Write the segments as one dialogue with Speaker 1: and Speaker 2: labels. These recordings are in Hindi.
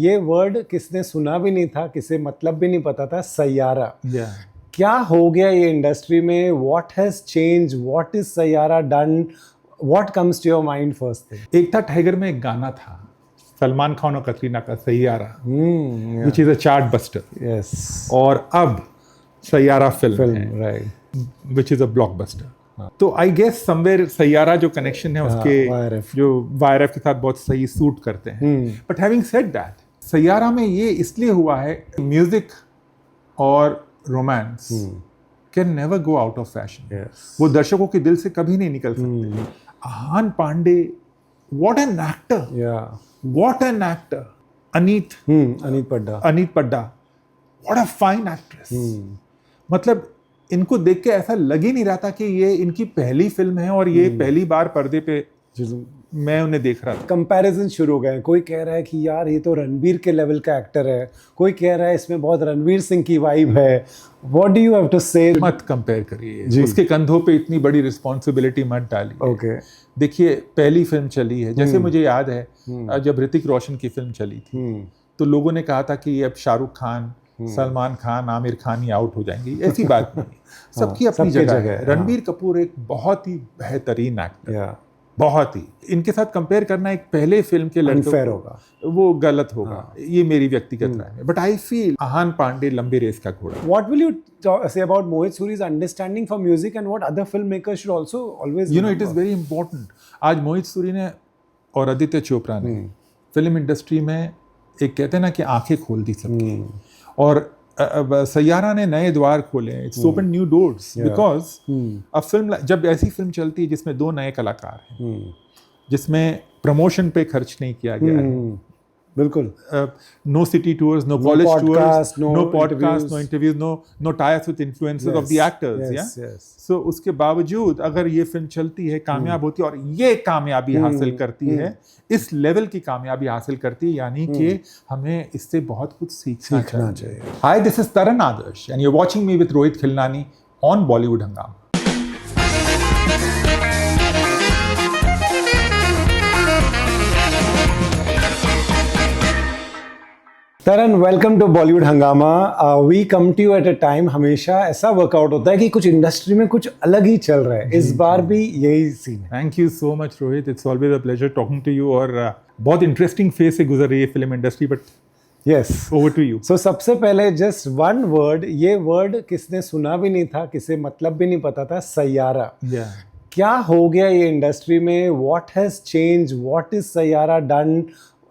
Speaker 1: ये वर्ड किसने सुना भी नहीं था, किसे मतलब भी नहीं पता था, सैयारा। क्या हो गया ये इंडस्ट्री में? What has change? What is Saiyaara done? What comes to your mind first thing?
Speaker 2: एक था टाइगर में एक गाना था सलमान खान और कतरीना का, Saiyaara, which is a chart buster.
Speaker 1: Yes.
Speaker 2: और अब सैयारा फिल्म है,
Speaker 1: right,
Speaker 2: which is a blockbuster. तो आई गेस समवेयर सैयारा जो कनेक्शन है उसके जो वायरएफ के साथ बहुत सही सूट करते हैं। But having said that, Saiyaara में ये इसलिए हुआ है, म्यूजिक और romance can never go out of fashion. वो दर्शकों के दिल से कभी नहीं निकल सकते। Ahaan Panday, what an actor, what an actor. Aneet Padda, what a fine actress. मतलब इनको देख के ऐसा लग ही नहीं रहा था कि ये इनकी पहली फिल्म है और ये पहली बार पर्दे पे मैं उन्हें देख रहा था।
Speaker 1: कंपैरिजन शुरू हो गए। कोई कह रहा है कि यार ये तो रणबीर के लेवल का एक्टर है, कोई कह रहा है इसमें बहुत रणवीर सिंह की वाइब है। What do you have to say?
Speaker 2: मत कंपेयर करिए, उसके कंधों पे इतनी बड़ी रिस्पॉन्सिबिलिटी मत डालिए।
Speaker 1: ओके,
Speaker 2: देखिए पहली फिल्म चली है, जैसे मुझे याद है जब ऋतिक रोशन की फिल्म चली थी तो लोगों ने कहा था कि अब शाहरुख खान, सलमान खान, आमिर खान ही आउट हो जाएंगे। ऐसी बात नहीं, सबकी अपनी जगह है। रणबीर कपूर एक बहुत ही बेहतरीन एक्टर, बहुत ही। इनके साथ कंपेयर करना एक पहले फिल्म के
Speaker 1: अनफेयर होगा,
Speaker 2: वो गलत होगा। ये मेरी व्यक्तिगत राय है। बट आई फील आहान पांडे लंबी रेस का घोड़ा।
Speaker 1: What will you say about Mohit Suri's understanding for music and what other filmmakers should also always
Speaker 2: you know it is very important। आज मोहित सूरी ने और आदित्य चोपड़ा ने फिल्म इंडस्ट्री में एक कहते हैं ना कि आंखें खोल दी सबकी। और सैयारा ने नए द्वार खोले। It's open new doors because अब फिल्म, जब ऐसी फिल्म चलती है जिसमें दो नए कलाकार हैं, जिसमें प्रमोशन पे खर्च नहीं किया गया है,
Speaker 1: बिल्कुल,
Speaker 2: no city tours, no college tours, no podcast, no interviews, no types with influencers of the actors, या सो उसके बावजूद अगर ये फिल्म चलती है, कामयाब होती है और ये कामयाबी हासिल करती है, इस लेवल की कामयाबी हासिल करती है, यानी कि हमें इससे बहुत कुछ सीखना चाहिए। Hi, this is Taran Adarsh and you are watching me with Rohit Khilnani on Bollywood Hungama.
Speaker 1: Taran, welcome to Bollywood Hungama. We come to you at a time, हमेशा ऐसा वर्कआउट होता है कि कुछ इंडस्ट्री में कुछ अलग ही चल रहा है। इस बार भी यही सीन है।
Speaker 2: Thank you so much Rohit, it's always a pleasure talking to you. और बहुत इंटरेस्टिंग फेज से गुजर रही है film industry, but
Speaker 1: yes,
Speaker 2: over to you.
Speaker 1: So सबसे पहले जस्ट वन वर्ड, ये वर्ड किसने सुना भी नहीं था, किसे मतलब भी नहीं पता था, सैयारा। क्या हो गया ये इंडस्ट्री में? What has change? What is Saiyaara done?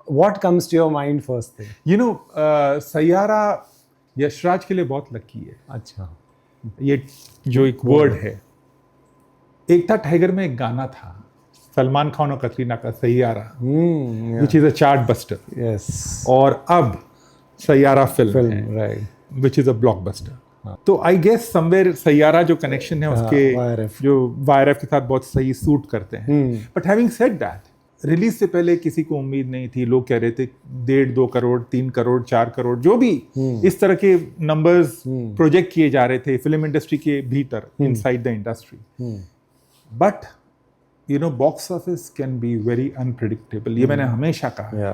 Speaker 1: What comes to your mind first thing?
Speaker 2: You know, Saiyaara Yashraj के लिए बहुत लकी है।
Speaker 1: अच्छा,
Speaker 2: ये जो एक वर्ड है, एक था टाइगर में एक गाना था सलमान खान और कतरीना का, Saiyaara, which is a chart buster.
Speaker 1: Yes.
Speaker 2: और अब सैयारा फिल्म है,
Speaker 1: right,
Speaker 2: which is a blockbuster. तो आई गेस समवेयर सैयारा जो कनेक्शन है उसके जो वायरएफ के साथ बहुत सही सूट करते हैं। But having said that, release से पहले किसी को उम्मीद नहीं थी। लोग कह रहे थे 1.5-2 करोड़, 3 करोड़, 4 करोड़, जो भी इस तरह के नंबर्स प्रोजेक्ट किए जा रहे थे फिल्म इंडस्ट्री के भीतर, inside the industry. But you know, box office can be very unpredictable. ये मैंने हमेशा कहा,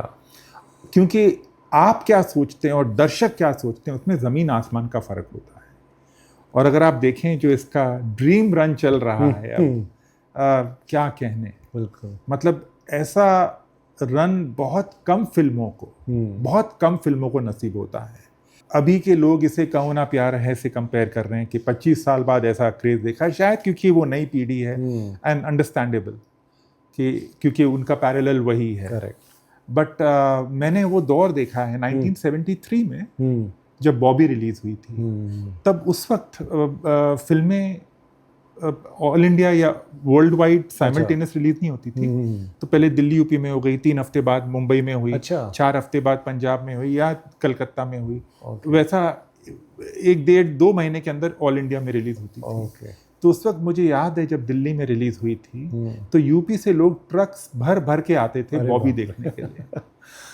Speaker 2: क्योंकि आप क्या सोचते हैं और दर्शक क्या सोचते हैं, उसमें जमीन आसमान का फर्क होता है। और अगर आप देखें जो इसका ड्रीम रन चल रहा है अब, क्या कहने, बिल्कुल, मतलब ऐसा रन बहुत कम फिल्मों को नसीब होता है। अभी के लोग इसे कहो ना प्यार है से कंपेयर कर रहे हैं कि 25 साल बाद ऐसा क्रेज देखा है, शायद क्योंकि वो नई पीढ़ी है एंड अंडरस्टैंडेबल, कि क्योंकि उनका पैरेलल वही है। करेक्ट। बट मैंने वो दौर देखा है 1973 में जब बॉबी रिलीज हुई थी। तब उस वक्त फिल्में ऑल इंडिया या वर्ल्ड वाइड साइमल्टेनियस रिलीज नहीं होती थी। तो पहले दिल्ली यूपी में हो गई, 3 हफ्ते बाद मुंबई में हुई, 4 हफ्ते बाद पंजाब में हुई या कलकत्ता में हुई। वैसा 1-1.5-2 महीने के अंदर ऑल इंडिया में रिलीज होती थी। तो उस वक्त मुझे याद है जब दिल्ली में रिलीज हुई थी तो यूपी से लोग ट्रक्स भर भर के आते थे बॉबी देखने के लिए,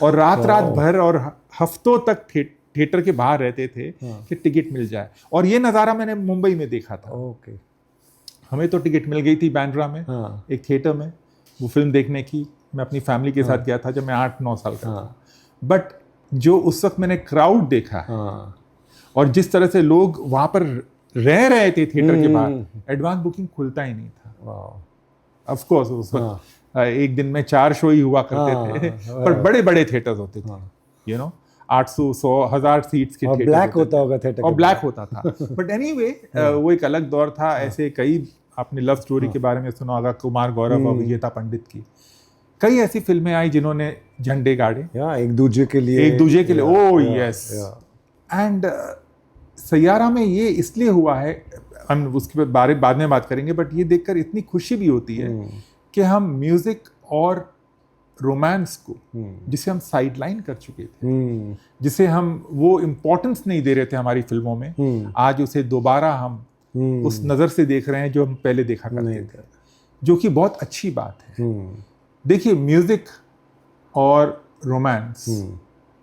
Speaker 2: और रात भर और हफ्तों तक थिएटर के बाहर रहते थे कि टिकट मिल जाए। और ये नज़ारा मैंने मुंबई में देखा था। हमें तो टिकट मिल गई थी बांद्रा में, एक थिएटर में, वो फिल्म देखने की। मैं अपनी फैमिली के साथ गया था जब मैं 8-9 साल का था। बट जो उस वक्त मैंने क्राउड देखा है
Speaker 1: हाँ
Speaker 2: और जिस तरह से लोग वहां पर रह रहे थे थिएटर के बाहर, एडवांस बुकिंग खुलता ही नहीं था।
Speaker 1: वाह
Speaker 2: ऑफ कोर्स उस वक्त एक दिन में 4 शो ही हुआ करते थे, पर बड़े बड़े थिएटर्स होते थे, यू नो 800 100 1000 सीट्स के
Speaker 1: और
Speaker 2: थिएटर
Speaker 1: ब्लैक होता होगा थिएटर
Speaker 2: और ब्लैक होता था। बट एनीवे वो एक अलग दौर था। ऐसे कई, आपने लव स्टोरी के बारे में सुना होगा, कुमार गौरव और विजेता पंडित की। कई ऐसी फिल्में आई जिन्होंने झंडे गाड़े
Speaker 1: एक दूसरे के लिए
Speaker 2: ओह यस। एंड सैयारा में ये इसलिए हुआ है, हम उसके बारे बाद में बात करेंगे, बट ये देखकर इतनी खुशी भी होती है कि हम म्यूजिक और रोमांस को, जिसे हम साइड लाइन कर चुके थे, जिसे हम वो इम्पोर्टेंस नहीं दे रहे थे हमारी फिल्मों में, आज उसे दोबारा हम उस नज़र से देख रहे हैं जो हम पहले देखा करते थे, जो कि बहुत अच्छी बात है। देखिए, म्यूजिक और romance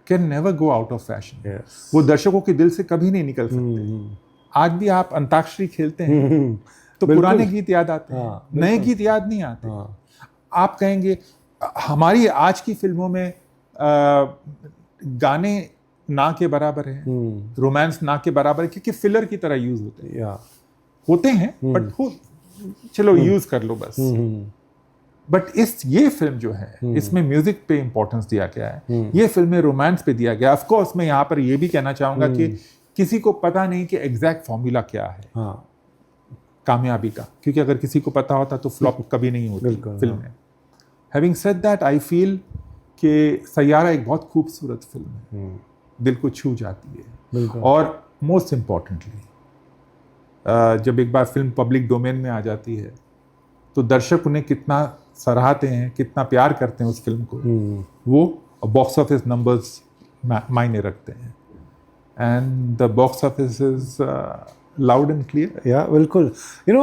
Speaker 2: can never go out of fashion. वो दर्शकों के दिल से कभी नहीं निकल सकते। आज भी आप अंताक्षरी खेलते हैं तो पुराने गीत याद आते हैं, नए गीत याद नहीं आते। आप कहेंगे हमारी आज की फिल्मों में गाने ना के बराबर है, रोमांस ना के बराबर है, क्योंकि फिलर की तरह यूज होते हैं बट चलो यूज कर लो बस। बट ये फिल्म जो है, इसमें म्यूजिक पे इंपॉर्टेंस दिया गया है, ये फिल्म में रोमांस पे दिया गया। ऑफ कोर्स मैं यहाँ पर ये भी कहना चाहूंगा कि किसी को पता नहीं कि एग्जैक्ट फॉर्मूला क्या है कामयाबी का, क्योंकि अगर किसी को पता होता तो फ्लॉप कभी नहीं होती फिल्म में। Having said that, I feel कि सैयारा एक बहुत खूबसूरत फिल्म है, दिल को छू जाती है। और मोस्ट इम्पॉर्टेंटली, जब एक बार फिल्म पब्लिक डोमेन में आ जाती है तो दर्शक उन्हें कितना सराहते हैं, कितना प्यार करते हैं उस फिल्म को, वो बॉक्स ऑफिस नंबर्स मायने रखते हैं। And the box office is loud and clear.
Speaker 1: या बिल्कुल।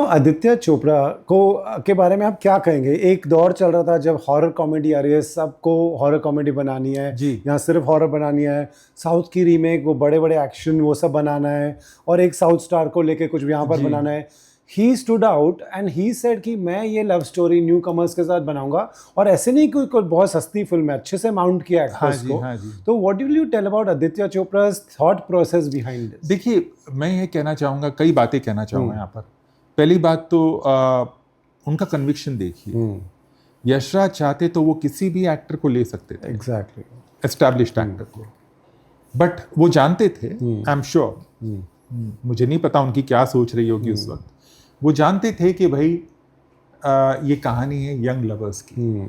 Speaker 1: आदित्य चोपड़ा के बारे में आप क्या कहेंगे? एक दौर चल रहा था जब हॉरर कॉमेडी आ रही है, सबको हॉरर कॉमेडी बनानी है, यहाँ सिर्फ हॉरर बनानी है, साउथ की रीमेक, वो बड़े बड़े एक्शन वो सब बनाना है, और एक साउथ स्टार को लेके कुछ यहाँ पर बनाना है। He stood out and he said कि मैं ये लव स्टोरी न्यू कमर्स के साथ बनाऊंगा, और ऐसे नहीं कोई बहुत सस्ती फिल्म है, अच्छे से माउंट किया एक्टर्स को। तो what will you tell about Aditya Chopra's thought process behind this?
Speaker 2: देखिए, मैं ये कहना चाहूँगा, कई बातें कहना चाहूँगा यहाँ पर। पहली बात तो उनका कन्विक्शन देखिए। यशराज चाहते तो वो किसी भी एक्टर को ले सकते थे,
Speaker 1: एग्जैक्टली,
Speaker 2: एस्टैब्लिश्ड एक्टर को, बट वो जानते थे, आई एम श्योर, मुझे नहीं पता उनकी क्या सोच रही होगी उस वक्त, वो जानते थे कि भाई ये कहानी है यंग लवर्स की,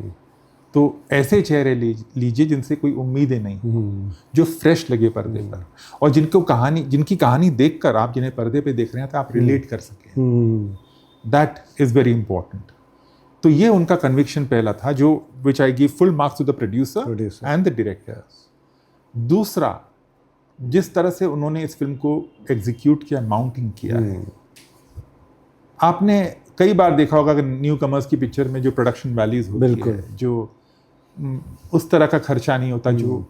Speaker 2: तो ऐसे चेहरे लीजिए जिनसे कोई उम्मीदें नहीं, जो फ्रेश लगे पर्दे पर, और जिनकी कहानी देखकर आप जिन्हें पर्दे पे देख रहे हैं तो आप रिलेट कर सकें। That is very important. तो ये उनका कन्विक्शन पहला था, जो which I give full marks to the producer and the director. दूसरा, जिस तरह से उन्होंने इस फिल्म को एग्जीक्यूट किया, माउंटिंग किया है। आपने कई बार देखा होगा कि न्यू कमर्स की पिक्चर में जो प्रोडक्शन वैल्यूज होती है, जो उस तरह का खर्चा नहीं होता, जो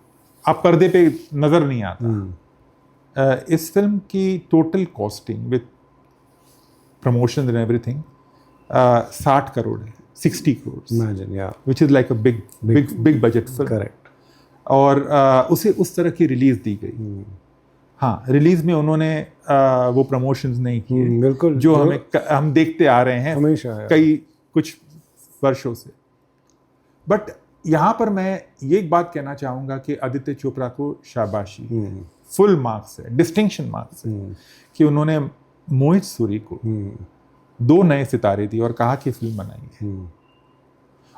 Speaker 2: आप पर्दे पे नजर नहीं आता। इस फिल्म की total costing with promotion and everything 60 crore है, 60 crore, which is like a big budget film.
Speaker 1: Correct.
Speaker 2: और उसे उस तरह की रिलीज दी गई। हाँ, रिलीज में उन्होंने वो प्रमोशंस नहीं किए,
Speaker 1: बिल्कुल,
Speaker 2: जो हम देखते आ रहे हैं हमेशा कई कुछ वर्षों से। बट यहाँ पर मैं ये एक बात कहना चाहूँगा कि आदित्य चोपड़ा को शाबाशी, फुल मार्क्स है, डिस्टिंक्शन मार्क्स है, कि उन्होंने मोहित सूरी को 2 नए सितारे दिए और कहा कि फिल्म बनाई है।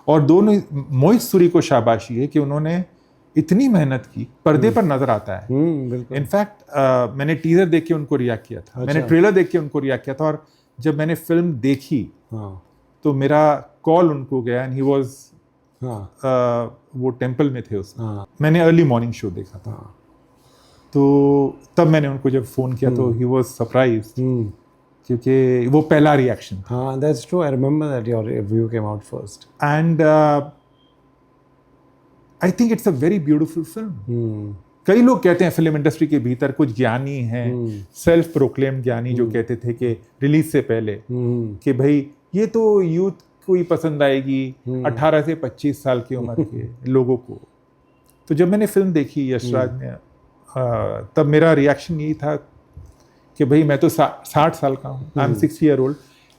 Speaker 2: और दोनों, मोहित सूरी को शाबाशी है कि उन्होंने इतनी मेहनत की, पर्दे पर नजर आता है। इनफैक्ट मैंने टीजर देख के उनको रिएक्ट किया था, मैंने ट्रेलर देख के उनको रिएक्ट किया था, और जब मैंने फिल्म देखी तो मेरा कॉल उनको गया, एंड ही वाज वो टेम्पल में थे उस मैंने अर्ली मॉर्निंग शो देखा था, तो तब मैंने उनको जब फोन किया तो ही वाज सरप्राइज्ड, क्योंकि वो पहला रिएक्शन था।
Speaker 1: हाँ, that's true, I remember that your review came out first,
Speaker 2: and I think it's a very beautiful film. कई लोग कहते हैं फिल्म इंडस्ट्री के भीतर कुछ ज्ञानी हैं, सेल्फ प्रोक्लेम ज्ञानी, जो कहते थे कि रिलीज से पहले कि भाई ये तो यूथ को ही पसंद आएगी, 18 से 25 साल की उम्र के लोगों को। तो जब मैंने फिल्म देखी यशराज ने, तब मेरा रिएक्शन यही था कि भाई मैं तो 60 साल का हूँ, I am 60 year old,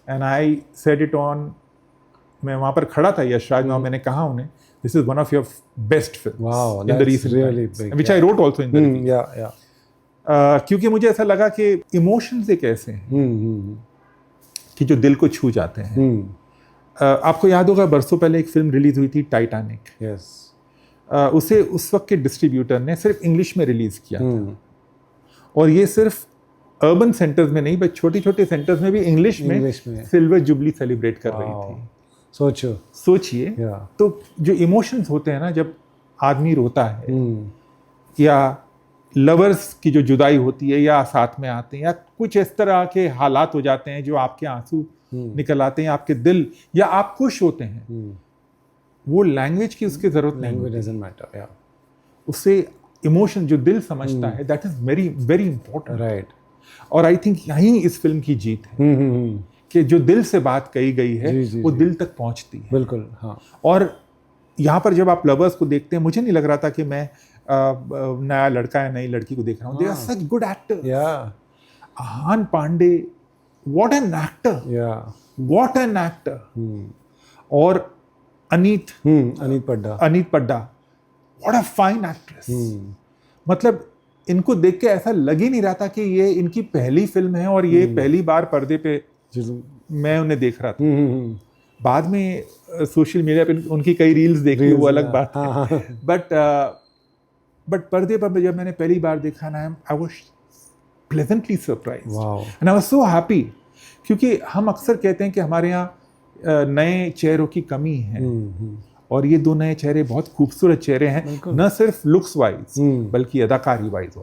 Speaker 2: and I said it on, मैं वहाँ पर खड़ा था यशराज में, और मैंने कहा उन्हें, this is one of your best film in the recent times, which I wrote also in the review, क्योंकि मुझे ऐसा लगा कि इमोशंस एक ऐसे हैं कि जो दिल को छू जाते हैं। आपको याद होगा बरसों पहले एक फिल्म रिलीज हुई थी, टाइटैनिक।
Speaker 1: यस।
Speaker 2: उसे उस वक्त के डिस्ट्रीब्यूटर ने सिर्फ इंग्लिश में रिलीज किया था, और ये सिर्फ अर्बन सेंटर्स में नहीं, बट छोटे छोटे सेंटर्स में भी इंग्लिश में सिल्वर जुबली सेलिब्रेट कर रही थी। सोचिए, तो जो इमोशंस होते हैं ना, जब आदमी रोता है या लवर्स की जो जुदाई होती है, या साथ में आते हैं, या कुछ इस तरह के हालात हो जाते हैं जो आपके आंसू निकल आते हैं, आपके दिल, या आप खुश होते हैं, वो लैंग्वेज की उसकी जरूरत नहीं, उससे इमोशन जो दिल समझता है, that is very very important, right. और आई थिंक यही इस फिल्म की जीत है कि जो दिल से बात कही गई है वो दिल तक पहुंचती है।
Speaker 1: बिल्कुल, हाँ।
Speaker 2: और यहाँ पर जब आप लवर्स को देखते हैं, मुझे नहीं लग रहा था कि मैं नया लड़का या नई लड़की को देख रहा हूँ। They are such good actor. Ahaan Panday, what an actor, what an actor. और Aneet Padda, what a fine actress. मतलब इनको देख के ऐसा लग ही नहीं रहा था कि ये इनकी पहली फिल्म है और ये पहली बार पर्दे पे मैं उन्हें देख रहा था। बाद में सोशल मीडिया पे उनकी कई रील्स देखी, वो अलग बात है, बट पर्दे पर जब मैंने पहली बार देखा ना, I was pleasantly surprised and I was so happy, क्योंकि हम अक्सर कहते हैं कि हमारे यहाँ नए चेहरों की कमी है, और ये दो नए चेहरे बहुत खूबसूरत चेहरे हैं, न सिर्फ लुक्स वाइज बल्कि अदाकारी वाइज।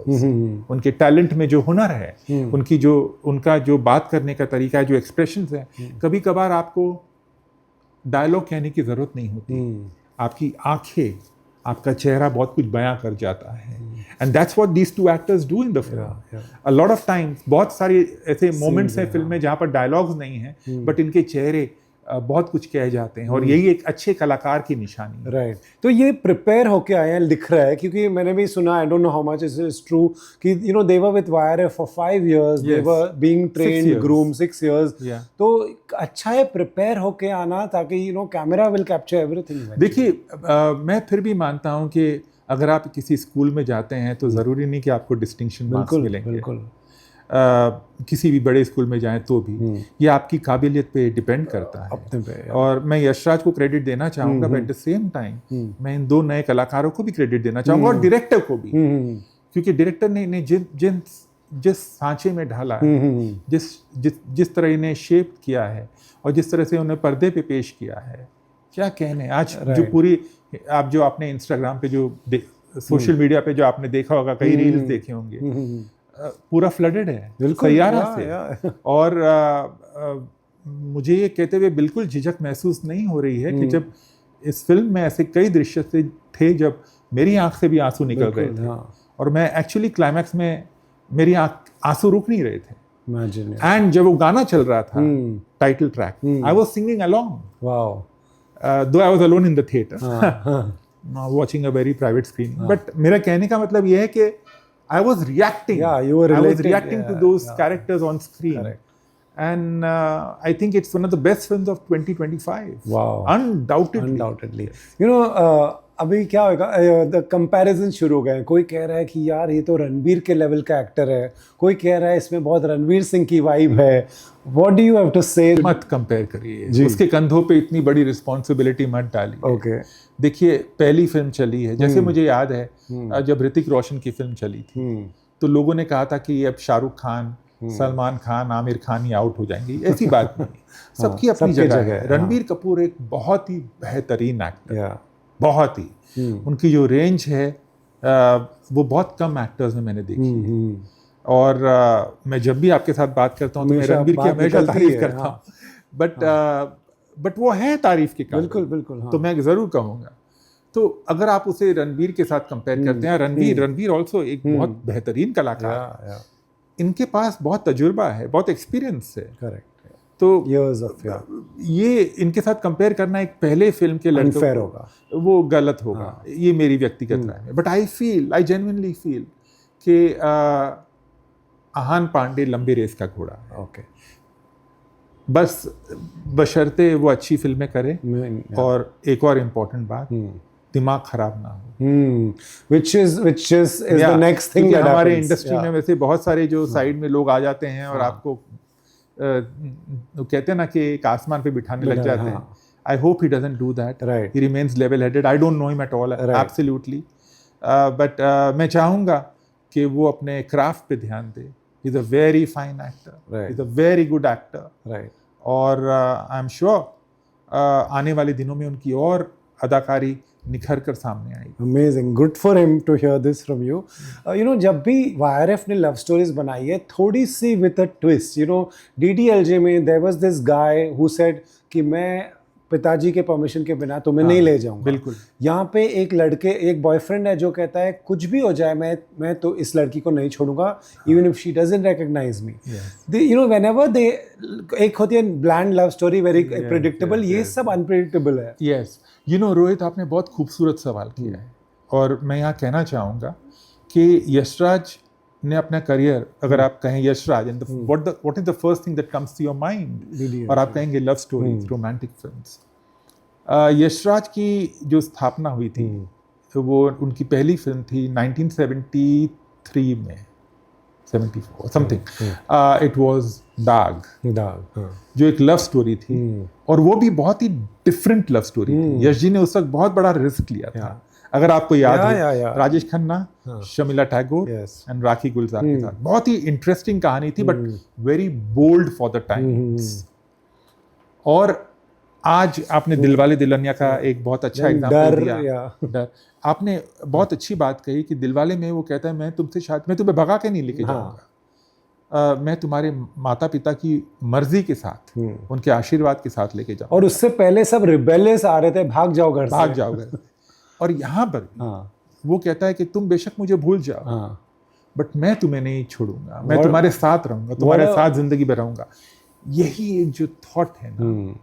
Speaker 2: उनके टैलेंट में जो हुनर है, उनका जो बात करने का तरीका है, जो एक्सप्रेशंस हैं, कभी कभार आपको डायलॉग कहने की जरूरत नहीं होती, आपकी आंखें, आपका चेहरा बहुत कुछ बयां कर जाता है। And that's what these two actors do in the film. A lot of times बहुत सारे ऐसे मोमेंट्स हैं फिल्म में जहाँ पर डायलॉग्स नहीं हैं, बट इनके चेहरे बहुत कुछ कह जाते हैं, और यही एक अच्छे कलाकार की निशानी है।
Speaker 1: राइट। तो ये प्रिपेयर होके आए हैं, लिख रहा है, क्योंकि मैंने भी सुना, I don't know how much is true, कि you know they were with YRF for 5 years, they were being trained, groomed 6 years। तो अच्छा है प्रिपेयर होके आना, ताकि you know camera will capture everything.
Speaker 2: देखिए, मैं फिर भी मानता हूँ कि अगर आप किसी स्कूल में जाते हैं तो ज़रूरी नहीं कि आपको डिस्टिंक्शन मार्क्स मिलेंगे। बिल्कुल। किसी भी बड़े स्कूल में जाएं तो भी ये आपकी काबिलियत पे डिपेंड करता है अपने पे। और मैं यशराज को क्रेडिट देना चाहूँगा, but at the same time मैं इन दो नए कलाकारों को भी क्रेडिट देना चाहूँगा, और डायरेक्टर को भी, क्योंकि डायरेक्टर ने जिस सांचे में ढाला है, जिस तरह इन्हें शेप किया है, और जिस तरह से उन्हें पर्दे पे पेश किया है, क्या कहने। आज जो पूरी आप जो आपने इंस्टाग्राम पे जो सोशल मीडिया पे जो आपने देखा होगा, कई रील्स देखे होंगे, पूरा फ्लडेड है सैयारा से। और मुझे ये कहते हुए बिल्कुल झिझक महसूस नहीं हो रही है कि जब इस फिल्म में ऐसे कई दृश्य थे जब मेरी आंख से भी आंसू निकल रहे थे, और मैं एक्चुअली क्लाइमैक्स में मेरी आंसू रुक नहीं रहे थे। एंड जब वो गाना चल रहा था, title track, I was singing along, though I was alone in the theatre watching a very private screen. But मेरा कहने का मतलब ये है कि I was reacting.
Speaker 1: You were related,
Speaker 2: I was reacting to those characters on screen. Correct. And I think it's one of the best films of 2025.
Speaker 1: Wow.
Speaker 2: Undoubtedly.
Speaker 1: You know, अभी क्या होगा, द कंपैरिजन शुरू हो गए हैं। कोई कह रहा है कि यार ये तो रणबीर के लेवल का एक्टर है, कोई कह रहा है इसमें बहुत रणवीर सिंह की वाइब है। What do you have to say?
Speaker 2: मत कंपेयर करिए, उसके कंधों पे इतनी बड़ी रिस्पॉन्सिबिलिटी मत डालिए।
Speaker 1: ओके।
Speaker 2: देखिए, पहली फिल्म चली है, जैसे मुझे याद है जब ऋतिक रोशन की फिल्म चली थी, तो लोगों ने कहा था कि अब शाहरुख खान, सलमान खान, आमिर खान ही आउट हो जाएंगे। ऐसी बात नहीं, सबकी अपनी जगह है। रणबीर कपूर एक बहुत ही बेहतरीन एक्टर, बहुत ही, उनकी जो रेंज है वो बहुत कम एक्टर्स में मैंने देखी। और मैं जब भी आपके साथ बात करता हूँ तो मैं रणबीर की हमेशा तारीफ करता हूँ, बट वो है तारीफ के काबिल। बिल्कुल। तो मैं जरूर कहूँगा, तो अगर आप उसे रणबीर के साथ कंपेयर करते हैं, रणबीर ऑल्सो एक बहुत बेहतरीन कलाकार है, इनके पास बहुत तजुर्बा है, बहुत एक्सपीरियंस है।
Speaker 1: करेक्ट।
Speaker 2: तो
Speaker 1: years of
Speaker 2: ये इनके साथ कंपेयर करना एक पहले फिल्म के लड़कों
Speaker 1: unfair
Speaker 2: को
Speaker 1: होगा।
Speaker 2: वो गलत होगा। ये मेरी व्यक्तिगत राय है। बट आई जेन्युइनली फील कि आहान पांडे लंबी रेस का घोड़ा है।
Speaker 1: Okay.
Speaker 2: बस बशर्ते वो अच्छी फिल्में करे
Speaker 1: Yeah.
Speaker 2: और एक और इम्पोर्टेंट बात, दिमाग खराब ना हो।
Speaker 1: Which is
Speaker 2: Yeah,
Speaker 1: the next thing
Speaker 2: क्योंकि
Speaker 1: that
Speaker 2: हमारे
Speaker 1: happens.
Speaker 2: इंडस्ट्री में वैसे बहुत सारे जो साइड में लोग आ जाते हैं और आपको वो कहते हैं ना कि एक आसमान पे बिठाने लग जाते हैं। I hope he doesn't do that.
Speaker 1: Right.
Speaker 2: He remains level headed. I don't know him at all absolutely, बट मैं चाहूँगा कि वो अपने क्राफ्ट पे ध्यान दे। He is a very fine actor,
Speaker 1: Right.
Speaker 2: He is a very good actor.
Speaker 1: Right.
Speaker 2: और आई एम श्योर आने वाले दिनों में उनकी और अदाकारी निखर कर सामने आई।
Speaker 1: Amazing, good for him to hear this from you. You know, जब भी YRF ने लव स्टोरीज बनाई है थोड़ी सी with a twist, you know, DDLJ में there was this guy who said कि मैं पिताजी के परमिशन के बिना तुम्हें नहीं ले जाऊंगा।
Speaker 2: बिल्कुल।
Speaker 1: यहाँ पे एक बॉयफ्रेंड है जो कहता है कुछ भी हो जाए मैं तो इस लड़की को नहीं छोड़ूंगा, even if she doesn't recognize me. You know, whenever they एक होती है bland love story very predictable, ये सब अनप्रेडिक्टेबल है।
Speaker 2: यस, यू नो रोहित, आपने बहुत खूबसूरत सवाल किया है और मैं यहाँ कहना चाहूँगा कि यशराज ने अपना करियर, अगर आप कहें Yash Raj and what is the first thing that comes to your mind, और आप कहेंगे love stories, romantic films. Yash Raj की जो स्थापना हुई थी वो उनकी पहली फिल्म थी 1973 में, 74 समथिंग। इट वाज दाग, जो एक लव स्टोरी थी और वो भी बहुत ही डिफरेंट लव स्टोरी थी। यश जी ने उस वक्त बहुत बड़ा रिस्क लिया था। अगर आपको याद हो, राजेश खन्ना, शर्मिला टैगोर एंड राखी गुलजार के साथ बहुत ही इंटरेस्टिंग कहानी थी, but very bold for the times. और आज आपने दिलवाले दुल्हनिया का एक बहुत अच्छा एग्जांपल दिया। डर, आपने बहुत अच्छी बात कही कि दिलवाले में वो कहता है मैं तुम्हें भगा के नहीं लेके जाऊंगा, मैं तुम्हारे माता पिता की मर्जी के साथ, उनके आशीर्वाद के साथ लेके जाऊंगा।
Speaker 1: और उससे पहले सब रिबेलियस आ रहे थे, भाग जाओ घर से,
Speaker 2: भाग जाओ घर। और यहाँ पर वो कहता है कि तुम बेशक मुझे भूल जाओ, बट मैं तुम्हें नहीं छोड़ूंगा, मैं तुम्हारे साथ रहूंगा, तुम्हारे साथ जिंदगी भर रहूंगा। यही एक जो थॉट है ना,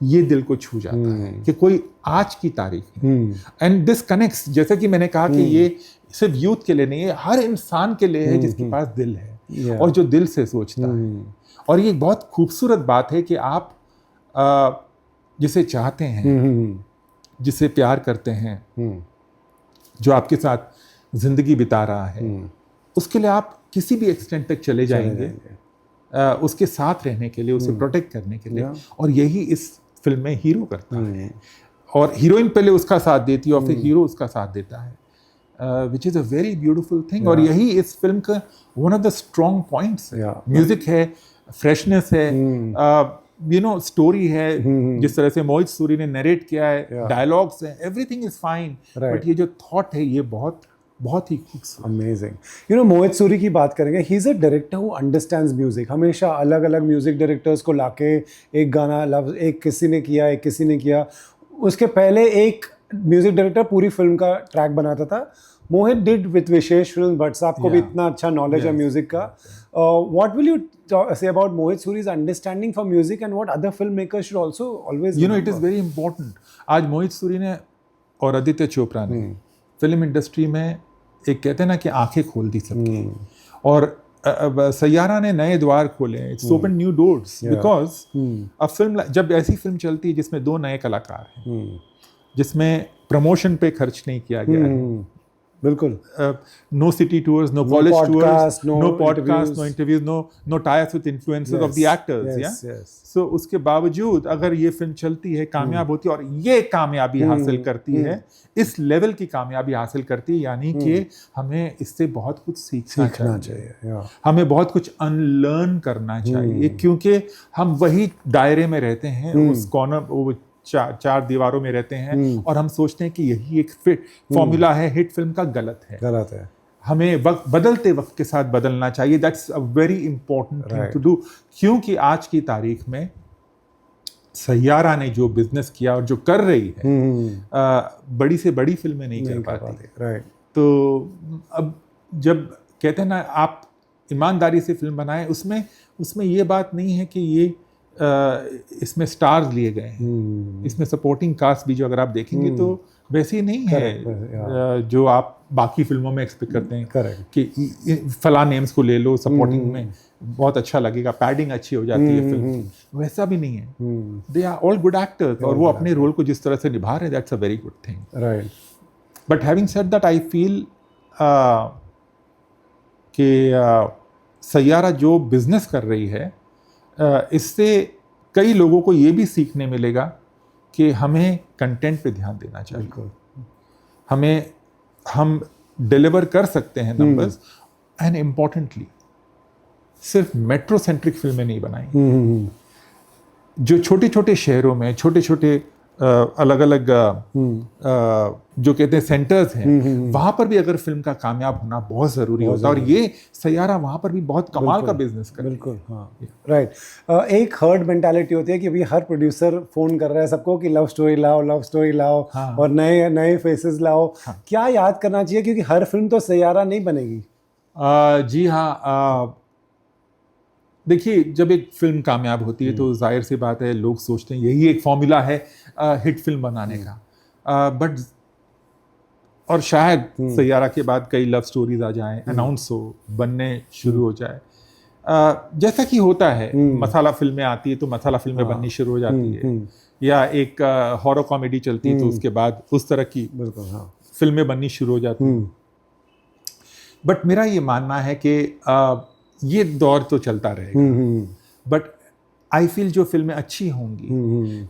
Speaker 2: ये दिल को छू जाता है कि कोई आज की तारीख में, एंड दिस कनेक्ट्स, जैसे कि मैंने कहा कि ये सिर्फ यूथ के लिए नहीं है, हर इंसान के लिए है जिसके पास दिल है और जो दिल से सोचता है। और ये बहुत खूबसूरत बात है कि आप जिसे चाहते हैं, जिसे प्यार करते हैं, जो आपके साथ जिंदगी बिता रहा है, उसके लिए आप किसी भी एक्सटेंट तक चले जाएंगे, उसके साथ रहने के लिए, उसे प्रोटेक्ट करने के लिए। और यही इस फिल्म में हीरो करता है, और हीरोइन पहले उसका साथ देती है और फिर हीरो उसका साथ देता है, which is a very beautiful thing. और यही इस फिल्म का one of the strong points है। म्यूजिक है, फ्रेशनेस है, यू नो स्टोरी है, जिस तरह से मोहित सूरी ने नरेट किया है, डायलॉग्स हैं, एवरीथिंग इज फाइन, बट ये जो थॉट है ये बहुत बहुत ही खूबसूरत।
Speaker 1: अमेजिंग। यू नो, मोहित सूरी की बात करेंगे, ही is a director who understands music. हमेशा अलग अलग म्यूजिक डायरेक्टर्स को लाके एक गाना एक किसी ने किया, एक किसी ने किया। उसके पहले एक म्यूजिक डायरेक्टर पूरी फिल्म का ट्रैक बनाता था। Mohit did with Vishesh film, but आपको भी इतना अच्छा नॉलेज है म्यूजिक का। What will you say about Mohit Suri's understanding for music and what other filmmakers should also always
Speaker 2: remember? You know, it is very important. आज मोहित सूरी ने और आदित्य चोपड़ा ने फिल्म इंडस्ट्री में एक कहते हैं ना कि आंखें खोल दी सबकी, और सैयारा ने नए द्वार खोले। It's open new doors because अब फिल्म, जब ऐसी फिल्म चलती है जिसमें दो नए कलाकार हैं, जिसमें प्रमोशन पे खर्च नहीं किया गया है,
Speaker 1: बिल्कुल,
Speaker 2: no city tours, no college tours, no podcast, no interviews, no types with influencers of the actors, या सो उसके बावजूद अगर ये फिल्म चलती है, कामयाब होती है और ये कामयाबी हासिल करती है, इस लेवल की कामयाबी हासिल करती है, यानी कि हमें इससे बहुत कुछ सीखना चाहिए, हमें बहुत कुछ अनलर्न करना चाहिए, क्योंकि हम वही दायरे में रहते हैं, उस कॉर्नर, चार दीवारों में रहते हैं, और हम सोचते हैं कि यही एक फिट फॉर्मूला है हिट फिल्म का। गलत है। हमें बदलते वक्त के साथ बदलना चाहिए। That's a very important thing to do, क्योंकि आज की तारीख में सैयारा ने जो बिजनेस किया और जो कर रही है, बड़ी से बड़ी फिल्में नहीं कर पाती। तो अब जब कहते हैं ना आप ईमानदारी से फिल्म बनाएं, उसमें ये बात नहीं है कि ये इसमें स्टार्स लिए गए हैं, इसमें सपोर्टिंग कास्ट भी जो अगर आप देखेंगे तो वैसे ही नहीं है जो आप बाकी फिल्मों में एक्सपेक्ट करते हैं कि फला नेम्स को ले लो सपोर्टिंग में बहुत अच्छा लगेगा, पैडिंग अच्छी हो जाती है फिल्म, वैसा भी नहीं है। They are all good actors और वो अपने रोल को जिस तरह से निभा रहे हैं, that's a very good thing, right. But having said that I feel कि सैयारा जो बिजनेस कर रही है इससे कई लोगों को ये भी सीखने मिलेगा कि हमें कंटेंट पे ध्यान देना चाहिए, हम डिलीवर कर सकते हैं नंबर्स, एंड इम्पॉर्टेंटली सिर्फ मेट्रो सेंट्रिक फिल्में नहीं बनाई, जो छोटे छोटे शहरों में छोटे छोटे अलग अलग जो कहते हैं सेंटर्स हैं, वहां पर भी अगर फिल्म का कामयाब होना बहुत ज़रूरी होता है, और ये सैयारा वहां पर भी बहुत कमाल का बिजनेस कर,
Speaker 1: बिल्कुल, हाँ, राइट। एक हर्ड मेंटालिटी होती है कि अभी हर प्रोड्यूसर फोन कर रहा है सबको कि लव स्टोरी लाओ, हाँ, और नए नए फेसेस लाओ, हाँ, क्या याद करना चाहिए, क्योंकि हर फिल्म तो सैयारा नहीं बनेगी।
Speaker 2: जी हाँ, देखिए जब एक फिल्म कामयाब होती है तो जाहिर सी बात है लोग सोचते हैं यही एक फॉर्मूला है हिट फिल्म बनाने का, बट और शायद सैयारा के बाद कई लव स्टोरीज आ जाएं, अनाउंस हो, बनने शुरू हो जाए, जैसा कि होता है मसाला फिल्में आती है तो मसाला फिल्में बननी शुरू हो जाती है, या एक हॉरर कॉमेडी चलती है तो उसके बाद उस तरह की फिल्में बननी शुरू हो जाती हैं। बट मेरा ये मानना है कि ये दौर तो चलता रहेगा, बट आई फील जो फिल्में अच्छी होंगी,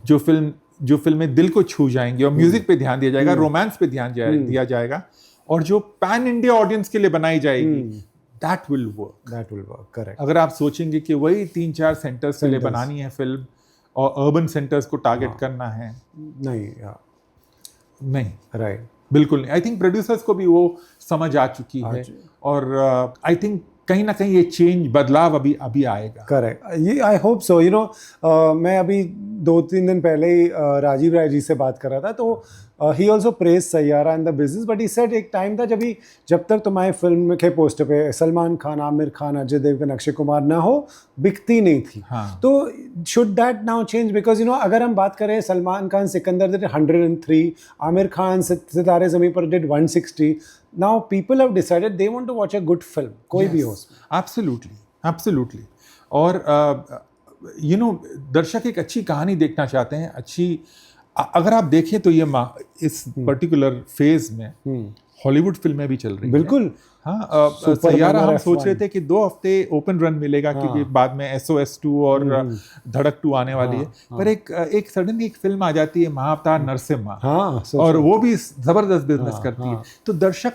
Speaker 2: जो फिल्में दिल को छू जाएंगी और म्यूजिक पे ध्यान दिया जाएगा, रोमांस पे ध्यान दिया जाएगा, और जो पैन इंडिया ऑडियंस के लिए बनाई जाएगी, दैट विल वर्क, करेक्ट। अगर आप सोचेंगे कि वही 3-4 सेंटर्स के लिए बनानी है फिल्म और अर्बन सेंटर्स को टारगेट करना है, नहीं, राइट, बिल्कुल नहीं। आई थिंक प्रोड्यूसर्स को भी वो समझ आ चुकी है, और आई थिंक कहीं ना कहीं ये चेंज, बदलाव अभी आएगा।
Speaker 1: करेक्ट, ये I hope so. You know, मैं अभी 2-3 दिन पहले ही राजीव राय जी से बात कर रहा था, तो he also praise Saiyaara in the business, but he said एक टाइम था जब तक तुम्हारी फिल्म के पोस्टर पे सलमान खान, आमिर खान, अजय देवगन, अक्षय कुमार ना हो, बिकती नहीं थी। हाँ। तो should that now change? Because you know, अगर हम बात करें, सलमान खान सिकंदर डिड 103, आमिर खान सितारे ज़मीं पर did 160, now people have decided they want to watch a good film, कोई भी हो।
Speaker 2: Absolutely. और you know, दर्शक एक अच्छी कहानी देखना चाहते हैं, अगर आप देखें तो ये इस पर्टिकुलर फेज में हॉलीवुड फिल्में भी चल रही हैं।
Speaker 1: बिल्कुल,
Speaker 2: हाँ। सैयारा हम सोच रहे थे कि 2 हफ्ते ओपन रन मिलेगा, क्योंकि बाद में SOS 2 और धड़क 2 आने वाली है, पर एक सडनली एक फिल्म आ जाती है, महाअवतार नरसिम्हा, और वो भी जबरदस्त बिजनेस करती है। तो दर्शक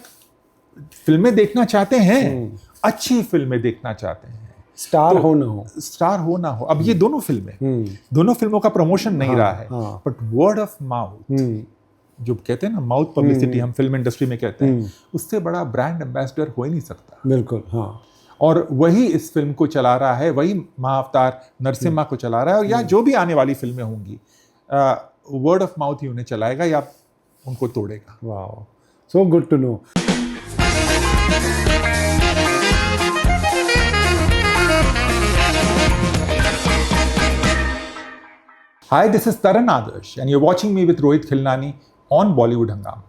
Speaker 2: फिल्में देखना चाहते हैं, अच्छी फिल्में देखना चाहते हैं,
Speaker 1: स्टार हो ना हो। अब ये दोनों फिल्मों का प्रमोशन नहीं रहा है, बट वर्ड ऑफ माउथ, जो कहते हैं ना, माउथ पब्लिसिटी हम फिल्म इंडस्ट्री में कहते हैं, उससे बड़ा ब्रांड एम्बेसडर हो ही नहीं सकता। बिल्कुल, हाँ।
Speaker 2: और वही इस फिल्म को चला रहा है, वही महाअवतार नरसिम्हा को चला रहा है, और या जो भी आने वाली फिल्में होंगी, वर्ड ऑफ माउथ ही उन्हें चलाएगा या उनको तोड़ेगा।
Speaker 1: Wow, so good to know.
Speaker 2: Hi, this is Taran Adarsh and you're watching me with Rohit Khilnani on Bollywood Hungama.